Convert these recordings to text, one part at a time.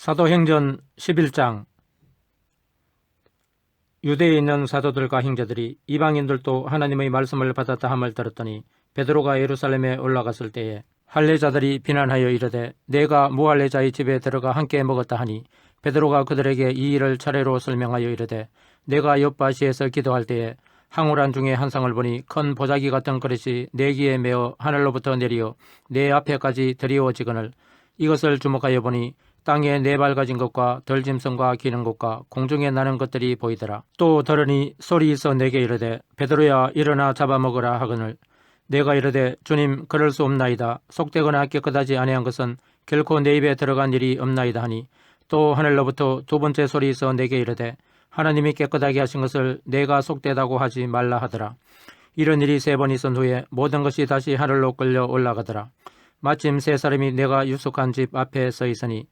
사도행전 11장. 유대에 있는 사도들과 형제들이 이방인들도 하나님의 말씀을 받았다 함을 들었더니 베드로가 예루살렘에 올라갔을 때에 할례자들이 비난하여 이르되 내가 무할례자의 집에 들어가 함께 먹었다 하니 베드로가 그들에게 이 일을 차례로 설명하여 이르되 내가 옆바시에서 기도할 때에 항우란 중에 한 상을 보니 큰 보자기 같은 그릇이 내 귀에 메어 하늘로부터 내리어 내 앞에까지 드리워지거늘 이것을 주목하여 보니 땅에 네 발 가진 것과 덜짐승과 기는 것과 공중에 나는 것들이 보이더라. 또 들으니 소리 있어 내게 이르되 베드로야 일어나 잡아먹으라 하거늘 내가 이르되 주님 그럴 수 없나이다. 속되거나 깨끗하지 아니한 것은 결코 내 입에 들어간 일이 없나이다 하니 또 하늘로부터 두 번째 소리 있어 내게 이르되 하나님이 깨끗하게 하신 것을 내가 속되다고 하지 말라 하더라. 이런 일이 세 번 있은 후에 모든 것이 다시 하늘로 끌려 올라가더라. 마침 세 사람이 내가 유숙한 집 앞에 서 있으니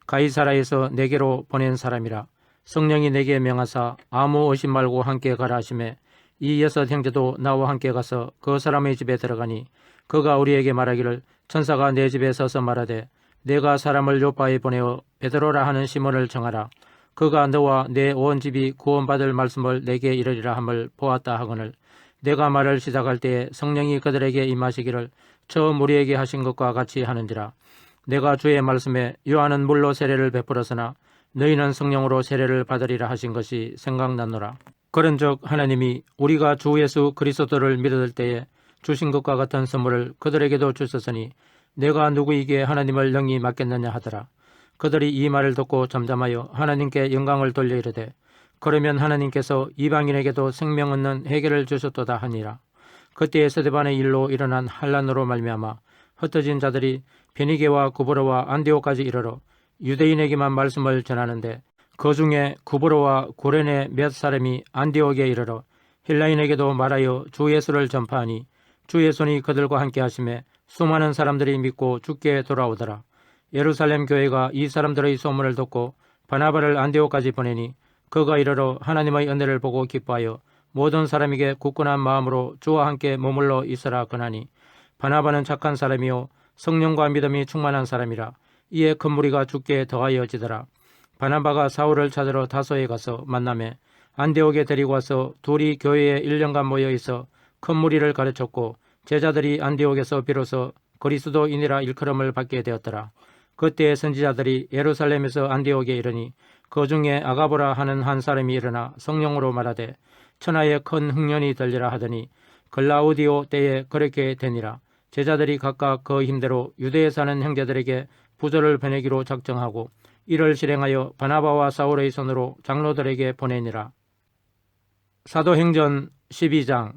가이사라에서 내게로 보낸 사람이라. 성령이 내게 명하사 아무 의심 말고 함께 가라 하시매 이 여섯 형제도 나와 함께 가서 그 사람의 집에 들어가니 그가 우리에게 말하기를 천사가 내 집에 서서 말하되 내가 사람을 요파에 보내어 베드로라 하는 시몬을 정하라. 그가 너와 내 온 집이 구원받을 말씀을 내게 이르리라 함을 보았다 하거늘 내가 말을 시작할 때에 성령이 그들에게 임하시기를 처음 우리에게 하신 것과 같이 하는지라. 내가 주의 말씀에 요한은 물로 세례를 베풀었으나 너희는 성령으로 세례를 받으리라 하신 것이 생각났노라. 그런즉 하나님이 우리가 주 예수 그리스도를 믿을 때에 주신 것과 같은 선물을 그들에게도 주셨으니 내가 누구에게 하나님을 능히 맡겠느냐 하더라. 그들이 이 말을 듣고 잠잠하여 하나님께 영광을 돌려 이르되 그러면 하나님께서 이방인에게도 생명 얻는 해결을 주셨도다 하니라. 그때에 스데반의 일로 일어난 환란으로 말미암아 흩어진 자들이 베니게와 구브로와 안디옥까지 이르러 유대인에게만 말씀을 전하는데 그 중에 구브로와 구레네 몇 사람이 안디옥에 이르러 헬라인에게도 말하여 주 예수를 전파하니 주 예수니 그들과 함께 하심에 수많은 사람들이 믿고 주께 돌아오더라. 예루살렘 교회가 이 사람들의 소문을 듣고 바나바를 안디옥까지 보내니 그가 이르러 하나님의 은혜를 보고 기뻐하여 모든 사람에게 굳건한 마음으로 주와 함께 머물러 있으라 권하니 바나바는 착한 사람이요 성령과 믿음이 충만한 사람이라. 이에 큰 무리가 주께 더하여지더라. 바나바가 사울을 찾으러 다소에 가서 만나매 안디옥에 데리고 와서 둘이 교회에 1년간 모여 있어 큰 무리를 가르쳤고 제자들이 안디옥에서 비로소 그리스도인이라 일컬음을 받게 되었더라. 그때 선지자들이 예루살렘에서 안디옥에 이르니 그 중에 아가보라 하는 한 사람이 일어나 성령으로 말하되 천하에 큰 흉년이 들리라 하더니 글라우디오 때에 그렇게 되니라. 제자들이 각각 그 힘대로 유대에 사는 형제들에게 부조를 보내기로 작정하고 이를 실행하여 바나바와 사울의 손으로 장로들에게 보내니라. 사도행전 12장.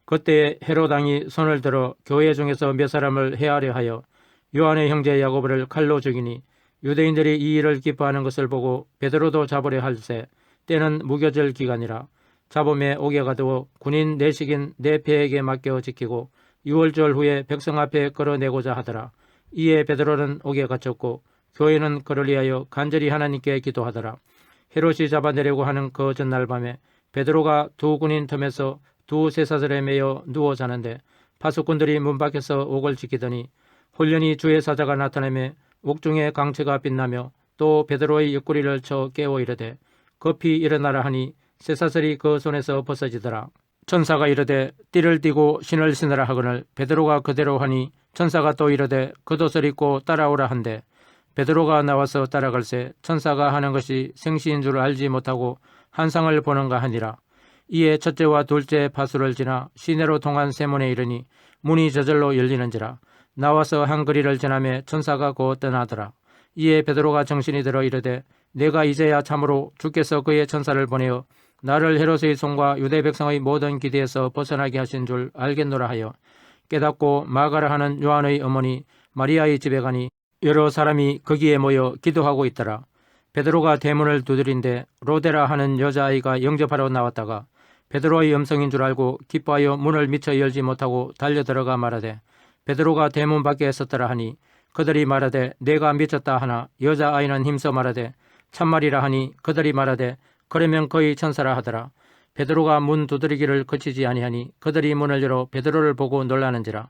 그때 헤롯 왕이 손을 들어 교회 중에서 몇 사람을 해하려 하여 요한의 형제 야고보를 칼로 죽이니 유대인들이 이 일을 기뻐하는 것을 보고 베드로도 잡으려 할세 때는 무교절 기간이라. 잡음에 옥에 가두어 군인 내식인 내패에게 맡겨 지키고 6월절 후에 백성 앞에 끌어내고자 하더라. 이에 베드로는 옥에 갇혔고 교회는 그를 위하여 간절히 하나님께 기도하더라. 헤롯이 잡아내려고 하는 그 전날 밤에 베드로가 두 군인 틈에서 두 쇠사슬에 매여 누워 자는데 파수꾼들이 문 밖에서 옥을 지키더니 홀련히 주의 사자가 나타나며 옥중에 강체가 빛나며 또 베드로의 옆구리를 쳐 깨워 이르되 급히 일어나라 하니 쇠사슬이 그 손에서 벗어지더라. 천사가 이르되 띠를 띠고 신을 신으라 하거늘 베드로가 그대로 하니 천사가 또 이르되 겉옷을 입고 따라오라 한데 베드로가 나와서 따라갈새 천사가 하는 것이 생시인 줄 알지 못하고 환상을 보는가 하니라. 이에 첫째와 둘째 파수를 지나 시내로 통한 세문에 이르니 문이 저절로 열리는지라. 나와서 한 거리를 지나매 천사가 곧 떠나더라. 이에 베드로가 정신이 들어 이르되 내가 이제야 참으로 주께서 그의 천사를 보내어 나를 헤롯의 손과 유대 백성의 모든 기대에서 벗어나게 하신 줄 알겠노라 하여 깨닫고 마가라 하는 요한의 어머니 마리아의 집에 가니 여러 사람이 거기에 모여 기도하고 있더라. 베드로가 대문을 두드린데 로데라 하는 여자아이가 영접하러 나왔다가 베드로의 음성인 줄 알고 기뻐하여 문을 미처 열지 못하고 달려들어가 말하되 베드로가 대문 밖에 섰더라 하니 그들이 말하되 내가 미쳤다 하나 여자아이는 힘써 말하되 참말이라 하니 그들이 말하되 그러면 거의 천사라 하더라. 베드로가 문 두드리기를 그치지 아니하니 그들이 문을 열어 베드로를 보고 놀라는지라.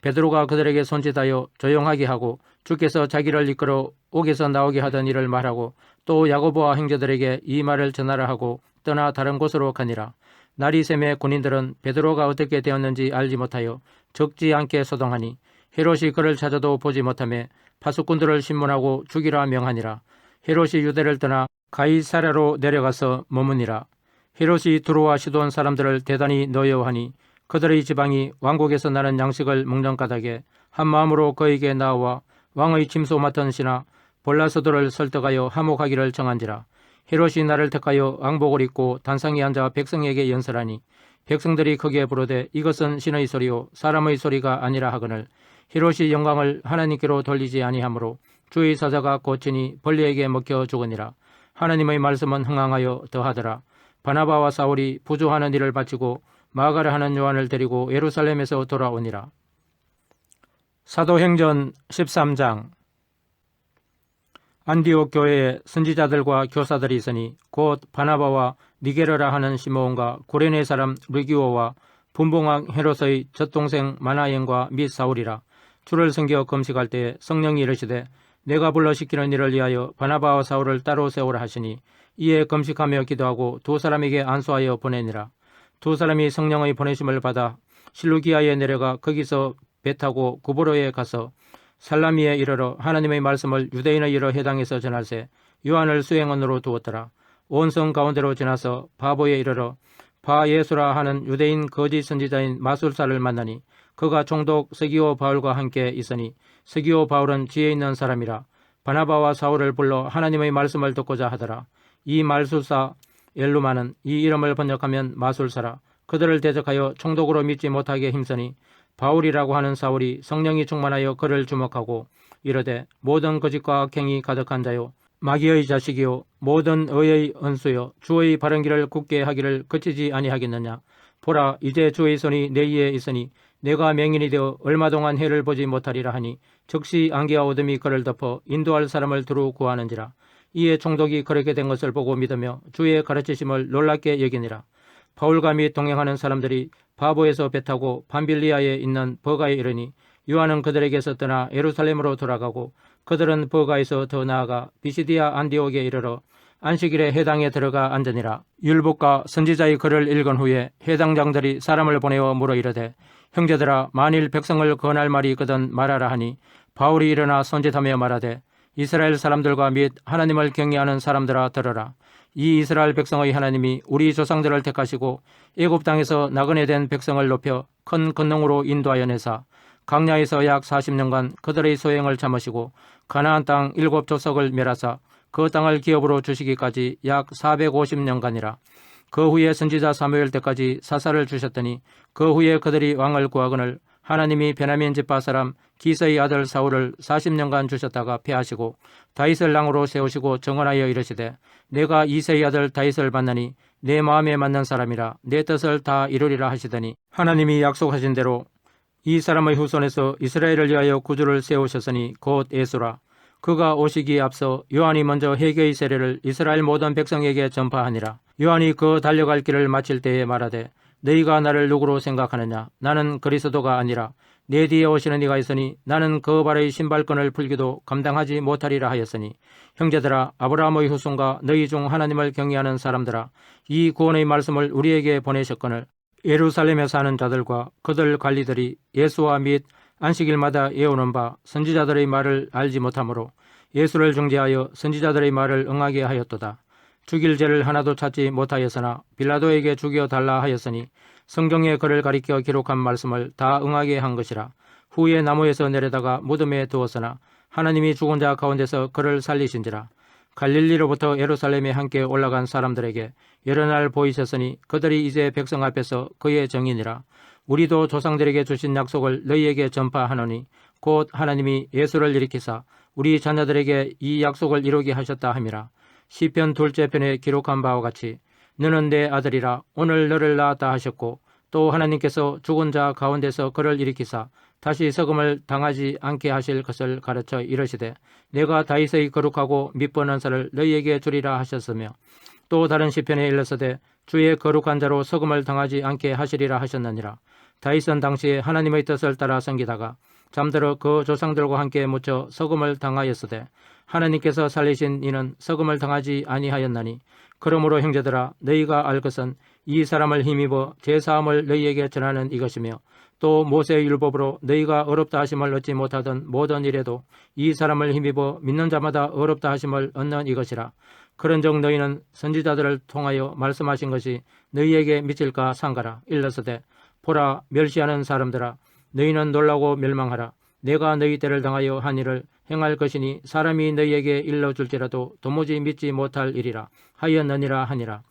베드로가 그들에게 손짓하여 조용하게 하고 주께서 자기를 이끌어 옥에서 나오게 하던 일을 말하고 또 야고보와 형제들에게 이 말을 전하라 하고 떠나 다른 곳으로 가니라. 날이 새매 군인들은 베드로가 어떻게 되었는지 알지 못하여 적지 않게 소동하니 헤롯이 그를 찾아도 보지 못하며 파수꾼들을 신문하고 죽이라 명하니라. 헤롯이 유대를 떠나 가이사랴로 내려가서 머무니라. 헤롯이 두로와 시돈 사람들을 대단히 노여워하니 그들의 지방이 왕국에서 나는 양식을 먹는 까닭에 한마음으로 그에게 나와 왕의 침소 맡은 신하 볼라스도를 설득하여 화목하기를 정한지라. 헤롯이 나를 택하여 왕복을 입고 단상에 앉아 백성에게 연설하니 백성들이 크게 부르되 이것은 신의 소리요 사람의 소리가 아니라 하거늘 헤롯이 영광을 하나님께로 돌리지 아니하므로 주의 사자가 고치니 벌레에게 먹혀 죽으니라. 하나님의 말씀은 흥황하여 더하더라. 바나바와 사울이 부조하는 일을 바치고 마가를 하는 요한을 데리고 예루살렘에서 돌아오니라. 사도행전 13장. 안디옥 교회에 선지자들과 교사들이 있으니 곧 바나바와 니게르라 하는 시므온과 구레네 사람 르기오와 분봉왕 헤롯의 젖동생 마나엔과 및 사울이라. 주를 섬겨 금식할 때에 성령이 이르시되 내가 불러 시키는 일을 위하여 바나바와 사울을 따로 세우라 하시니 이에 금식하며 기도하고 두 사람에게 안수하여 보내니라. 두 사람이 성령의 보내심을 받아 실루기아에 내려가 거기서 배 타고 구브로에 가서 살라미에 이르러 하나님의 말씀을 유대인의 일에 해당해서 전할세 요한을 수행원으로 두었더라. 온 성 가운데로 지나서 바보에 이르러 바예수라 하는 유대인 거짓 선지자인 마술사를 만나니 그가 총독 스기오 바울과 함께 있으니 스기오 바울은 지혜 있는 사람이라. 바나바와 사울을 불러 하나님의 말씀을 듣고자 하더라. 이 말술사 엘루마는 이 이름을 번역하면 마술사라. 그들을 대적하여 총독으로 믿지 못하게 힘쓰니 바울이라고 하는 사울이 성령이 충만하여 그를 주목하고 이르되 모든 거짓과 악행이 가득한 자요 마귀의 자식이요 모든 의의 은수요 주의 바른 길을 굳게 하기를 그치지 아니하겠느냐. 보라 이제 주의 손이 내 위에 있으니 내가 맹인이 되어 얼마 동안 해를 보지 못하리라 하니 즉시 안개와 어둠이 그를 덮어 인도할 사람을 두루 구하는지라. 이에 총독이 그렇게 된 것을 보고 믿으며 주의 가르치심을 놀랍게 여기니라. 바울과 및 동행하는 사람들이 바보에서 배 타고 밤빌리아에 있는 버가에 이르니 요한은 그들에게서 떠나 예루살렘으로 돌아가고 그들은 버가에서 더 나아가 비시디아 안디옥에 이르러 안식일에 해당에 들어가 앉으니라. 율법과 선지자의 글을 읽은 후에 해당장들이 사람을 보내어 물어 이르되 형제들아 만일 백성을 권할 말이 있거든 말하라 하니 바울이 일어나 손짓하며 말하되 이스라엘 사람들과 및 하나님을 경외하는 사람들아 들으라. 이 이스라엘 백성의 하나님이 우리 조상들을 택하시고 애굽 땅에서 나그네 된 백성을 높여 큰 권능으로 인도하여 내사 광야에서 약 40년간 그들의 소행을 참으시고 가나안 땅 7족속을 멸하사 그 땅을 기업으로 주시기까지 약 450년간이라. 그 후에 선지자 사무엘 때까지 사사를 주셨더니 그 후에 그들이 왕을 구하거늘 하나님이 베냐민 지파 사람 기스의 아들 사울을 40년간 주셨다가 패하시고 다윗을 왕으로 세우시고 정언하여 이르시되 내가 이새의 아들 다윗을 만나니 내 마음에 맞는 사람이라 내 뜻을 다 이루리라 하시더니 하나님이 약속하신 대로 이 사람의 후손에서 이스라엘을 위하여 구주를 세우셨으니 곧 예수라. 그가 오시기에 앞서 요한이 먼저 회개의 세례를 이스라엘 모든 백성에게 전파하니라. 요한이 그 달려갈 길을 마칠 때에 말하되 너희가 나를 누구로 생각하느냐. 나는 그리스도가 아니라 내 뒤에 오시는 이가 있으니 나는 그 발의 신발끈을 풀기도 감당하지 못하리라 하였으니 형제들아 아브라함의 후손과 너희 중 하나님을 경외하는 사람들아 이 구원의 말씀을 우리에게 보내셨거늘 예루살렘에 사는 자들과 그들 관리들이 예수와 및 안식일마다 애우는 바 선지자들의 말을 알지 못하므로 예수를 중재하여 선지자들의 말을 응하게 하였도다. 죽일 죄를 하나도 찾지 못하였으나 빌라도에게 죽여달라 하였으니 성경에 그를 가리켜 기록한 말씀을 다 응하게 한 것이라. 후에 나무에서 내려다가 무덤에 두었으나 하나님이 죽은 자 가운데서 그를 살리신지라. 갈릴리로부터 예루살렘에 함께 올라간 사람들에게 여러 날 보이셨으니 그들이 이제 백성 앞에서 그의 정인이라. 우리도 조상들에게 주신 약속을 너희에게 전파하노니 곧 하나님이 예수를 일으키사 우리 자녀들에게 이 약속을 이루게 하셨다 함이라. 시편 2째 편에 기록한 바와 같이 너는 내 아들이라 오늘 너를 낳았다 하셨고 또 하나님께서 죽은 자 가운데서 그를 일으키사 다시 석음을 당하지 않게 하실 것을 가르쳐 이르시되 내가 다윗의 거룩하고 밑번 은사를 너희에게 주리라 하셨으며 또 다른 시편에 일러서되 주의 거룩한 자로 석음을 당하지 않게 하시리라 하셨느니라. 다윗은 당시에 하나님의 뜻을 따라 섬기다가 잠들어 그 조상들과 함께 묻혀 석음을 당하였으되 하나님께서 살리신 이는 석음을 당하지 아니하였나니 그러므로 형제들아 너희가 알 것은 이 사람을 힘입어 제사함을 너희에게 전하는 이것이며 또 모세의 율법으로 너희가 어렵다 하심을 얻지 못하던 모든 일에도 이 사람을 힘입어 믿는 자마다 어렵다 하심을 얻는 이것이라. 그런즉 너희는 선지자들을 통하여 말씀하신 것이 너희에게 미칠까 상가라. 일러서되 보라 멸시하는 사람들아 너희는 놀라고 멸망하라. 내가 너희 때를 당하여 한 일을 행할 것이니 사람이 너희에게 일러줄지라도 도무지 믿지 못할 일이라 하였느니라 하니라.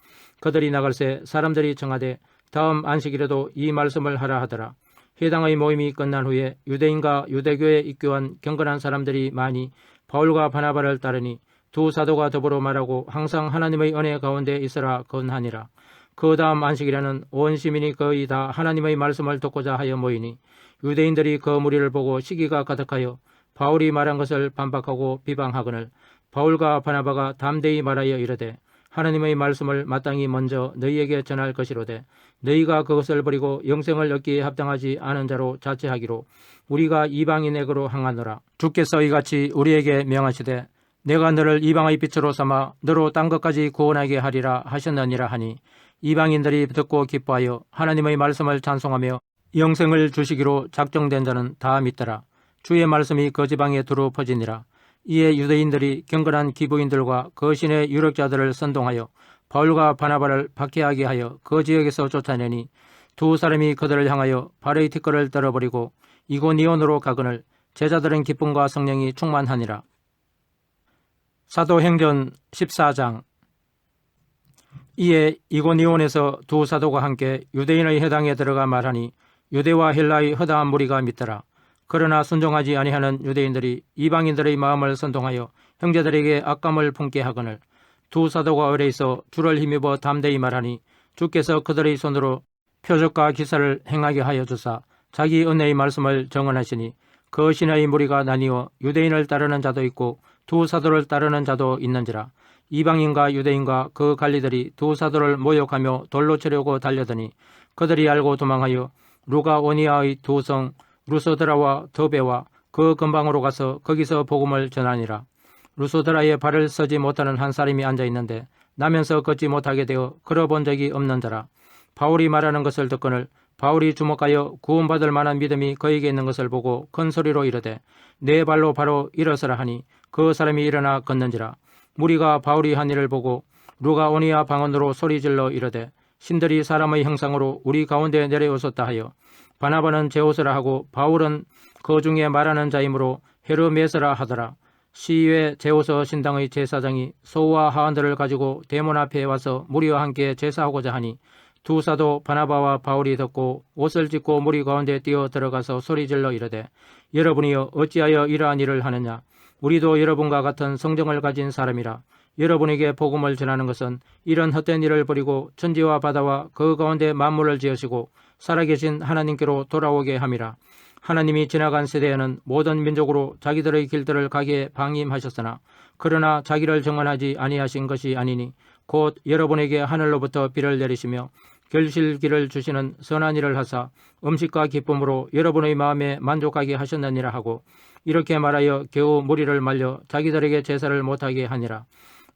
그들이 나갈새 사람들이 청하되 다음 안식일에도 이 말씀을 하라 하더라. 회당의 모임이 끝난 후에 유대인과 유대교에 입교한 경건한 사람들이 많이 바울과 바나바를 따르니 두 사도가 더불어 말하고 항상 하나님의 은혜 가운데 있으라 건하니라. 그 다음 안식일에는 온 시민이 거의 다 하나님의 말씀을 듣고자 하여 모이니 유대인들이 그 무리를 보고 시기가 가득하여 바울이 말한 것을 반박하고 비방하거늘 바울과 바나바가 담대히 말하여 이르되 하나님의 말씀을 마땅히 먼저 너희에게 전할 것이로되 너희가 그것을 버리고 영생을 얻기에 합당하지 않은 자로 자체하기로 우리가 이방인에게로 항하노라. 주께서 이같이 우리에게 명하시되 내가 너를 이방의 빛으로 삼아 너로 딴 것까지 구원하게 하리라 하셨느니라 하니 이방인들이 듣고 기뻐하여 하나님의 말씀을 찬송하며 영생을 주시기로 작정된 자는 다 믿더라. 주의 말씀이 그 지방에 두루 퍼지니라. 이에 유대인들이 경건한 기부인들과 거신의 유력자들을 선동하여 바울과 바나바를 박해하게 하여 그 지역에서 쫓아내니 두 사람이 그들을 향하여 발의 티끌을 떨어버리고 이고니온으로 가거늘 제자들은 기쁨과 성령이 충만하니라. 사도행전 14장. 이에 이고니온에서 두 사도가 함께 유대인의 회당에 들어가 말하니 유대와 헬라의 허다한 무리가 믿더라. 그러나 순종하지 아니하는 유대인들이 이방인들의 마음을 선동하여 형제들에게 악감을 품게 하거늘 두 사도가 오래 있어 주를 힘입어 담대히 말하니 주께서 그들의 손으로 표적과 기사를 행하게 하여 주사 자기 은혜의 말씀을 정언하시니 그 신의 무리가 나뉘어 유대인을 따르는 자도 있고 두 사도를 따르는 자도 있는지라. 이방인과 유대인과 그 관리들이 두 사도를 모욕하며 돌로 치려고 달려드니 그들이 알고 도망하여 루가오니아의 두 성 루소드라와 더베와 그 근방으로 가서 거기서 복음을 전하니라. 루소드라에 발을 서지 못하는 한 사람이 앉아있는데 나면서 걷지 못하게 되어 걸어본 적이 없는 자라. 바울이 말하는 것을 듣거늘 바울이 주목하여 구원받을 만한 믿음이 그에게 있는 것을 보고 큰 소리로 이르되 내 발로 바로 일어서라 하니 그 사람이 일어나 걷는지라. 무리가 바울이 한 일을 보고 루가오니아 방언으로 소리질러 이르되 신들이 사람의 형상으로 우리 가운데 내려오셨다 하여 바나바는 제오스라 하고 바울은 그 중에 말하는 자이므로 헤르메스라 하더라. 시위에 제오스 신당의 제사장이 소와 하원들을 가지고 대문 앞에 와서 무리와 함께 제사하고자 하니 두 사도 바나바와 바울이 듣고 옷을 찢고 무리 가운데 뛰어 들어가서 소리질러 이르되 여러분이여 어찌하여 이러한 일을 하느냐. 우리도 여러분과 같은 성정을 가진 사람이라. 여러분에게 복음을 전하는 것은 이런 헛된 일을 버리고 천지와 바다와 그 가운데 만물을 지으시고 살아계신 하나님께로 돌아오게 함이라. 하나님이 지나간 세대에는 모든 민족으로 자기들의 길들을 가게 방임하셨으나 그러나 자기를 정언하지 아니하신 것이 아니니 곧 여러분에게 하늘로부터 비를 내리시며 결실기를 주시는 선한 일을 하사 음식과 기쁨으로 여러분의 마음에 만족하게 하셨느니라 하고 이렇게 말하여 겨우 무리를 말려 자기들에게 제사를 못하게 하니라.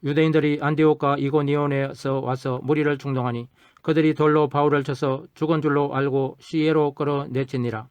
유대인들이 안디옥과 이고니온에서 와서 무리를 충동하니 그들이 돌로 바울을 쳐서 죽은 줄로 알고 시에로 끌어내치니라.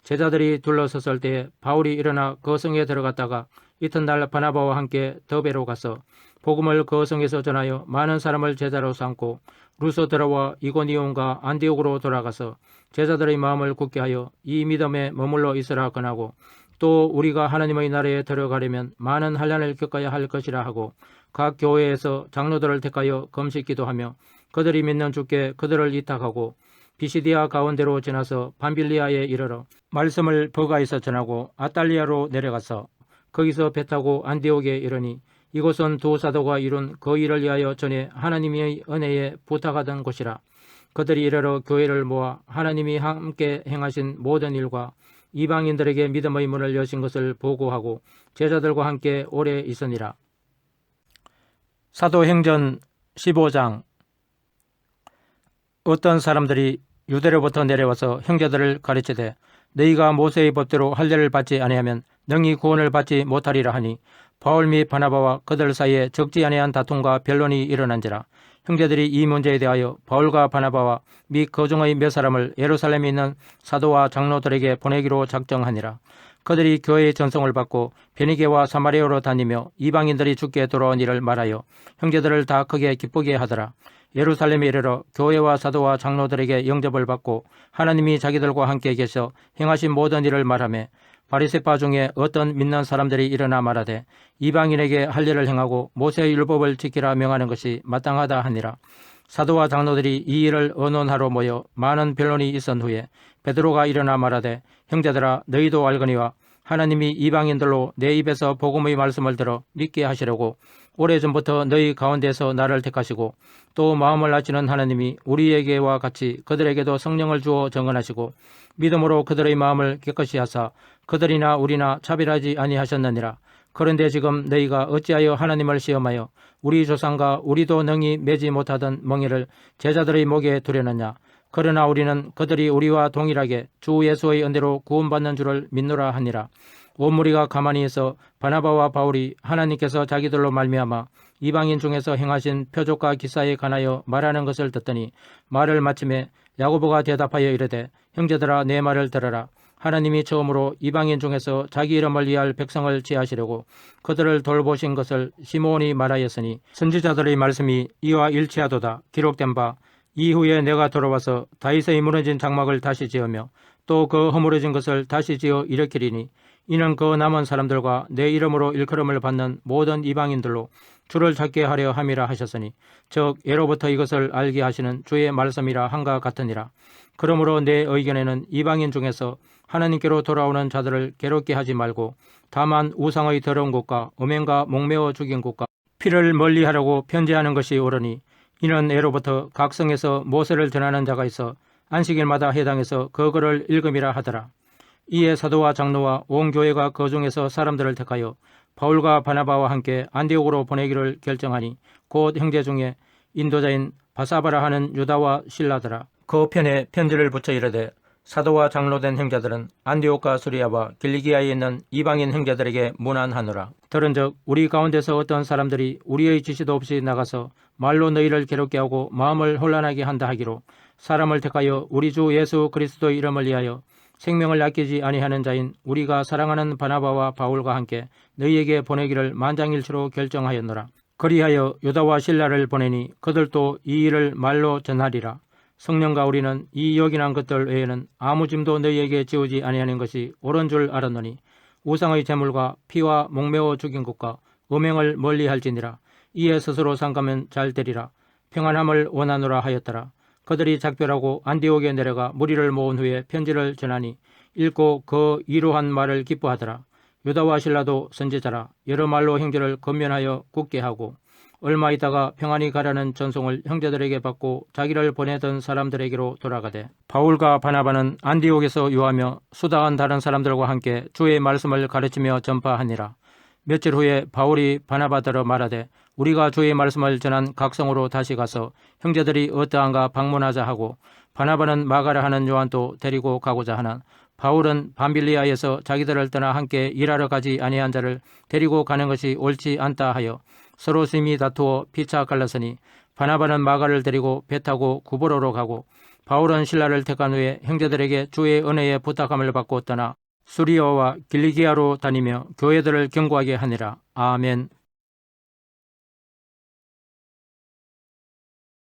제자들이 둘러섰을 때에 바울이 일어나 그 성에 들어갔다가 이튿날 바나바와 함께 더베로 가서 복음을 그 성에서 전하여 많은 사람을 제자로 삼고 루소드라와 이고니온과 안디옥으로 돌아가서 제자들의 마음을 굳게 하여 이 믿음에 머물러 있으라 권하고 또 우리가 하나님의 나라에 들어가려면 많은 환난을 겪어야 할 것이라 하고 각 교회에서 장로들을 택하여 금식 기도하며 그들이 믿는 주께 그들을 이탁하고 비시디아 가운데로 지나서 밤빌리아에 이르러 말씀을 버가에서 전하고 아탈리아로 내려가서 거기서 배 타고 안디옥에 이르니 이곳은 두 사도가 이룬 그 일을 위하여 전에 하나님의 은혜에 부탁하던 곳이라. 그들이 이르러 교회를 모아 하나님이 함께 행하신 모든 일과 이방인들에게 믿음의 문을 여신 것을 보고하고 제자들과 함께 오래 있으니라. 사도행전 15장. 어떤 사람들이 유대로부터 내려와서 형제들을 가르치되 너희가 모세의 법대로 할례를 받지 아니하면 능히 구원을 받지 못하리라 하니 바울 및 바나바와 그들 사이에 적지 아니한 다툼과 변론이 일어난지라. 형제들이 이 문제에 대하여 바울과 바나바와 및 그 중의 몇 사람을 예루살렘에 있는 사도와 장로들에게 보내기로 작정하니라. 그들이 교회의 전송을 받고 베니게와 사마리아로 다니며 이방인들이 주께 돌아온 일을 말하여 형제들을 다 크게 기쁘게 하더라. 예루살렘에 이르러 교회와 사도와 장로들에게 영접을 받고 하나님이 자기들과 함께 계셔 행하신 모든 일을 말하며 바리새파 중에 어떤 믿는 사람들이 일어나 말하되 이방인에게 할례를 행하고 모세의 율법을 지키라 명하는 것이 마땅하다 하니라. 사도와 장로들이 이 일을 의논하러 모여 많은 변론이 있은 후에 베드로가 일어나 말하되 형제들아 너희도 알거니와 하나님이 이방인들로 내 입에서 복음의 말씀을 들어 믿게 하시려고 오래전부터 너희 가운데서 나를 택하시고 또 마음을 아시는 하나님이 우리에게와 같이 그들에게도 성령을 주어 정언하시고 믿음으로 그들의 마음을 깨끗이 하사 그들이나 우리나 차별하지 아니하셨느니라. 그런데 지금 너희가 어찌하여 하나님을 시험하여 우리 조상과 우리도 능히 매지 못하던 멍에를 제자들의 목에 두려느냐. 그러나 우리는 그들이 우리와 동일하게 주 예수의 은혜로 구원받는 줄을 믿노라 하니라. 온 무리가 가만히 있어 바나바와 바울이 하나님께서 자기들로 말미암아 이방인 중에서 행하신 표적과 기사에 관하여 말하는 것을 듣더니 말을 마침에 야고보가 대답하여 이르되 형제들아 내 말을 들으라. 하나님이 처음으로 이방인 중에서 자기 이름을 위할 백성을 지하시려고 그들을 돌보신 것을 시므온이 말하였으니 선지자들의 말씀이 이와 일치하도다. 기록된 바 이후에 내가 돌아와서 다윗의 무너진 장막을 다시 지으며 또 그 허물어진 것을 다시 지어 일으키리니 이는 그 남은 사람들과 내 이름으로 일컬음을 받는 모든 이방인들로 주를 찾게 하려 함이라 하셨으니 즉 예로부터 이것을 알게 하시는 주의 말씀이라 한가 같으니라. 그러므로 내 의견에는 이방인 중에서 하나님께로 돌아오는 자들을 괴롭게 하지 말고 다만 우상의 더러운 것과 음행과 목매어 죽인 것과 피를 멀리하라고 편지하는 것이 옳으니 이는 예로부터 각 성에서 모세를 전하는 자가 있어 안식일마다 해당해서 그 글을 읽음이라 하더라. 이에 사도와 장로와 온 교회가 그 중에서 사람들을 택하여 바울과 바나바와 함께 안디옥으로 보내기를 결정하니 곧 형제 중에 인도자인 바사바라 하는 유다와 실라더라. 그 편에 편지를 붙여 이르되 사도와 장로된 형제들은 안디옥과 수리아와 길리기아에 있는 이방인 형제들에게 문안하노라. 들은즉 우리 가운데서 어떤 사람들이 우리의 지시도 없이 나가서 말로 너희를 괴롭게 하고 마음을 혼란하게 한다 하기로 사람을 택하여 우리 주 예수 그리스도의 이름을 위하여 생명을 아끼지 아니하는 자인 우리가 사랑하는 바나바와 바울과 함께 너희에게 보내기를 만장일치로 결정하였노라. 그리하여 유다와 실라를 보내니 그들도 이 일을 말로 전하리라. 성령과 우리는 이 요긴한 것들 외에는 아무 짐도 너희에게 지우지 아니하는 것이 옳은 줄 알았노니 우상의 제물과 피와 목매어 죽인 것과 음행을 멀리할지니라. 이에 스스로 상가면 잘 되리라. 평안함을 원하노라 하였더라. 그들이 작별하고 안디옥에 내려가 무리를 모은 후에 편지를 전하니 읽고 그 이루한 말을 기뻐하더라. 유다와 실라도 선지자라. 여러 말로 형제를 건면하여 굳게 하고 얼마 있다가 평안히 가라는 전송을 형제들에게 받고 자기를 보내던 사람들에게로 돌아가되 바울과 바나바는 안디옥에서 유하며 수다한 다른 사람들과 함께 주의 말씀을 가르치며 전파하니라. 며칠 후에 바울이 바나바더러 말하되 우리가 주의 말씀을 전한 각성으로 다시 가서 형제들이 어떠한가 방문하자 하고 바나바는 마가라 하는 요한도 데리고 가고자 하나 바울은 밤빌리아에서 자기들을 떠나 함께 일하러 가지 아니한 자를 데리고 가는 것이 옳지 않다 하여 서로 심히 다투어 피차 갈랐으니 바나바는 마가를 데리고 배 타고 구브로로 가고 바울은 실라를 택한 후에 형제들에게 주의 은혜에 부탁함을 받고 떠나 수리아와 길리기아로 다니며 교회들을 경고하게 하니라. 아멘.